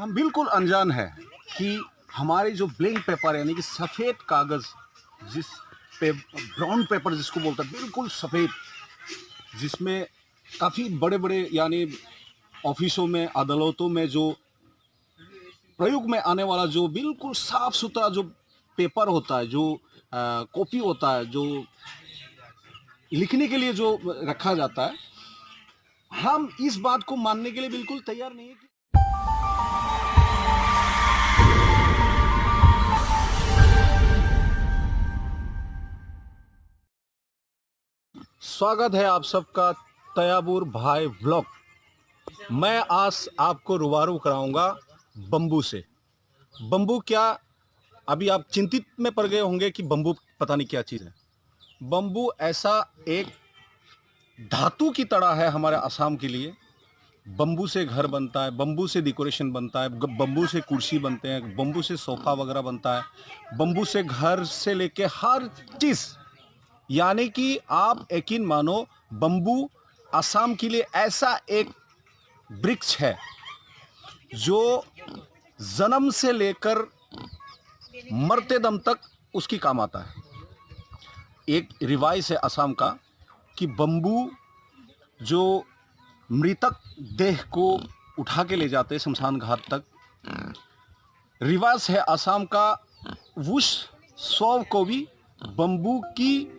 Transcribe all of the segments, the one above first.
हम बिल्कुल अनजान है कि हमारे जो ब्लैंक पेपर यानी कि सफ़ेद कागज़, जिस पे ब्राउन पेपर जिसको बोलते हैं, बिल्कुल सफ़ेद, जिसमें काफ़ी बड़े बड़े यानी ऑफिसों में, अदालतों में जो प्रयोग में आने वाला जो बिल्कुल साफ सुथरा जो पेपर होता है, जो कॉपी होता है, जो लिखने के लिए जो रखा जाता है, हम इस बात को मानने के लिए बिल्कुल तैयार नहीं है कि स्वागत है आप सबका तयाबुर भाई व्लॉग। मैं आज आपको रूबरू कराऊंगा बम्बू से। बम्बू क्या, अभी आप चिंतित में पड़ गए होंगे कि बम्बू पता नहीं क्या चीज़ है। बम्बू ऐसा एक धातु की तरह है हमारे असम के लिए। बम्बू से घर बनता है, बम्बू से डेकोरेशन बनता है, बम्बू से कुर्सी बनते हैं, बम्बू से सोफ़ा वगैरह बनता है, बम्बू से घर से लेके हर चीज़। यानी कि आप यकीन मानो, बम्बू असम के लिए ऐसा एक वृक्ष है जो जन्म से लेकर मरते दम तक उसकी काम आता है। एक रिवाइज है असम का कि बम्बू जो मृतक देह को उठा के ले जाते हैं शमशान घाट तक, रिवाज है असम का, उस शव को भी बम्बू की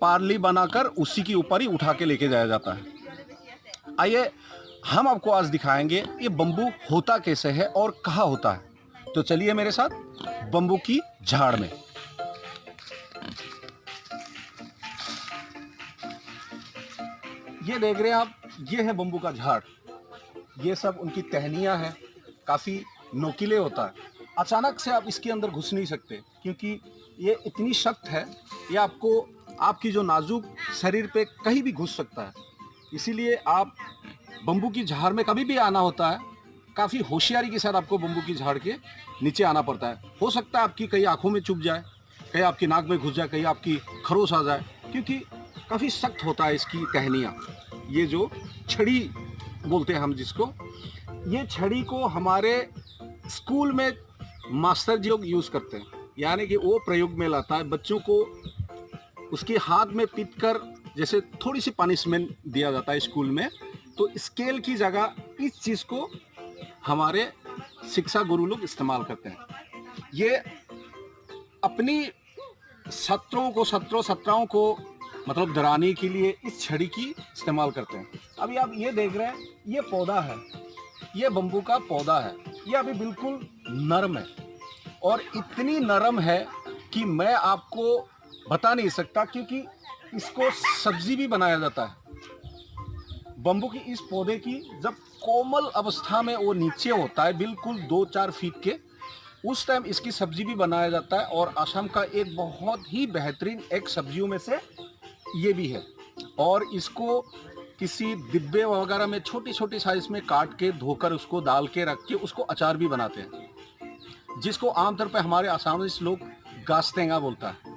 पार्ली बनाकर उसी के ऊपर ही उठा के लेके जाया जाता है। आइए हम आपको आज दिखाएंगे ये बम्बू होता कैसे है और कहाँ होता है। तो चलिए मेरे साथ बम्बू की झाड़ में। ये देख रहे हैं आप, ये है बम्बू का झाड़। ये सब उनकी टहनियाँ हैं, काफ़ी नोकीले होता है। अचानक से आप इसके अंदर घुस नहीं सकते क्योंकि ये इतनी सख्त है, ये आपको आपकी जो नाजुक शरीर पे कहीं भी घुस सकता है। इसीलिए आप बम्बू की झाड़ में कभी भी आना होता है, काफ़ी होशियारी के साथ आपको बम्बू की झाड़ के नीचे आना पड़ता है। हो सकता है आपकी कहीं आँखों में चुभ जाए, कहीं आपकी नाक में घुस जाए, कहीं आपकी खरोश आ जाए, क्योंकि काफ़ी सख्त होता है इसकी टहनियाँ। ये जो छड़ी बोलते हैं हम जिसको, ये छड़ी को हमारे स्कूल में मास्टर जी लोग यूज़ करते हैं। यानी कि वो प्रयोग में लाता है बच्चों को, उसके हाथ में पीट कर जैसे थोड़ी सी पनिशमेंट दिया जाता है स्कूल में, तो स्केल की जगह इस चीज़ को हमारे शिक्षा गुरु लोग इस्तेमाल करते हैं। ये अपनी छात्रों को मतलब डराने के लिए इस छड़ी की इस्तेमाल करते हैं। अभी आप ये देख रहे हैं, ये पौधा है, ये बम्बू का पौधा है। ये अभी बिल्कुल नरम है और इतनी नरम है कि मैं आपको बता नहीं सकता, क्योंकि इसको सब्जी भी बनाया जाता है। बम्बू की इस पौधे की जब कोमल अवस्था में वो नीचे होता है, बिल्कुल 2-4 फीट के, उस टाइम इसकी सब्जी भी बनाया जाता है। और असम का एक बहुत ही बेहतरीन एक सब्जियों में से ये भी है। और इसको किसी डिब्बे वगैरह में छोटी छोटी साइज में काट के धोकर उसको डाल के रख के उसको अचार भी बनाते हैं, जिसको आमतौर पे हमारे आसामीज लोग गास्तेंगा बोलता है।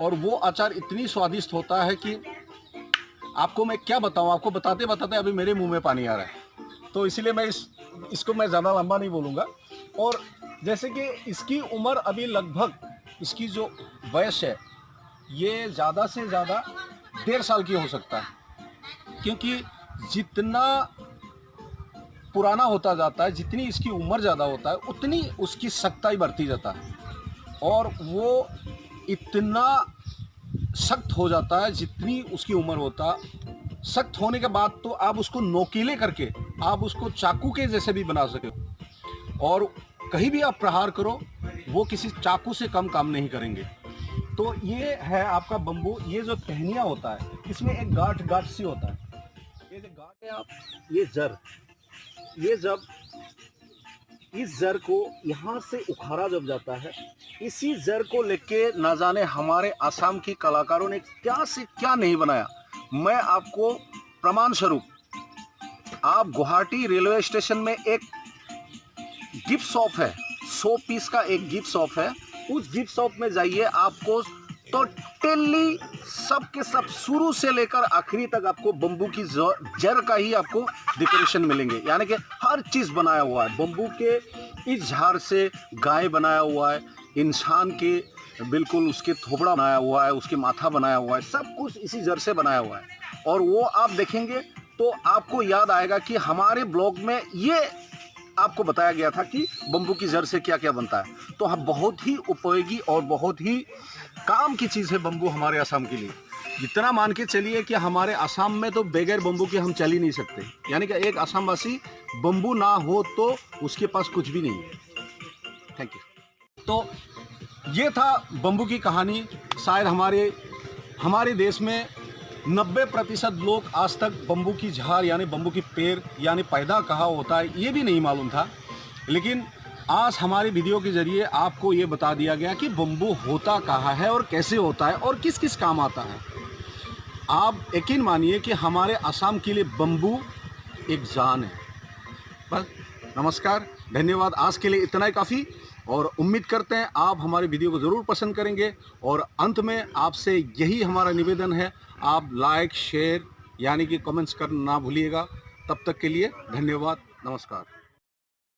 और वो अचार इतनी स्वादिष्ट होता है कि आपको मैं क्या बताऊं, आपको बताते बताते अभी मेरे मुंह में पानी आ रहा है। तो इसीलिए मैं इसको मैं ज़्यादा लंबा नहीं बोलूँगा। और जैसे कि इसकी उम्र अभी लगभग, इसकी जो वयस है, ये ज़्यादा से ज़्यादा 1.5 साल की हो सकता है, क्योंकि जितना पुराना होता जाता है, जितनी इसकी उम्र ज़्यादा होता है, उतनी उसकी सख्ताई बढ़ती जाता है। और वो इतना सख्त हो जाता है जितनी उसकी उम्र होता। सख्त होने के बाद तो आप उसको नोकीले करके आप उसको चाकू के जैसे भी बना सके, और कहीं भी आप प्रहार करो वो किसी चाकू से कम काम नहीं करेंगे। तो ये है आपका बम्बू। ये जो टहनियाँ होता है, इसमें एक गांठ सी होता है। ये जो गांठ है आप, ये जब इस जड़ को यहाँ से उखाड़ा जब जाता है, इसी जड़ को लेके ना जाने हमारे असम की कलाकारों ने क्या से क्या नहीं बनाया। मैं आपको प्रमाण स्वरूप, आप गुवाहाटी रेलवे स्टेशन में एक गिफ्ट शॉप है, 100 पीस का एक गिफ्ट शॉप है, उस गिफ्ट शॉप में जाइए, आपको टोटली सब के सब शुरू से लेकर आखिरी तक आपको बम्बू की जड़ का ही आपको डेकोरेशन मिलेंगे। यानी कि हर चीज़ बनाया हुआ है बम्बू के इस झाड़ से। गाय बनाया हुआ है, इंसान के बिल्कुल उसके थोबड़ा बनाया हुआ है, उसके माथा बनाया हुआ है, सब कुछ इसी जड़ से बनाया हुआ है। और वो आप देखेंगे तो आपको याद आएगा कि हमारे ब्लॉग में ये आपको बताया गया था कि बम्बू की जड़ से क्या क्या बनता है। तो हाँ, बहुत ही उपयोगी और बहुत ही काम की चीज़ है बम्बू हमारे असम के लिए। इतना मान के चलिए कि हमारे असम में तो बगैर बम्बू के हम चल ही नहीं सकते। यानी कि एक असमवासी बम्बू ना हो तो उसके पास कुछ भी नहीं है। Thank you. तो ये था बम्बू की कहानी। शायद हमारे देश में 90% लोग आज तक बम्बू की झाड़ यानी बम्बू की पेड़ यानी पैदा कहाँ होता है ये भी नहीं मालूम था। लेकिन आज हमारी वीडियो के जरिए आपको ये बता दिया गया कि बम्बू होता कहाँ है और कैसे होता है और किस किस काम आता है। आप यकीन मानिए कि हमारे असम के लिए बम्बू एक जान है। बस, नमस्कार, धन्यवाद। आज के लिए इतना ही काफ़ी, और उम्मीद करते हैं आप हमारे वीडियो को ज़रूर पसंद करेंगे। और अंत में आपसे यही हमारा निवेदन है, आप लाइक शेयर यानी कि कमेंट्स करना ना भूलिएगा। तब तक के लिए धन्यवाद, नमस्कार।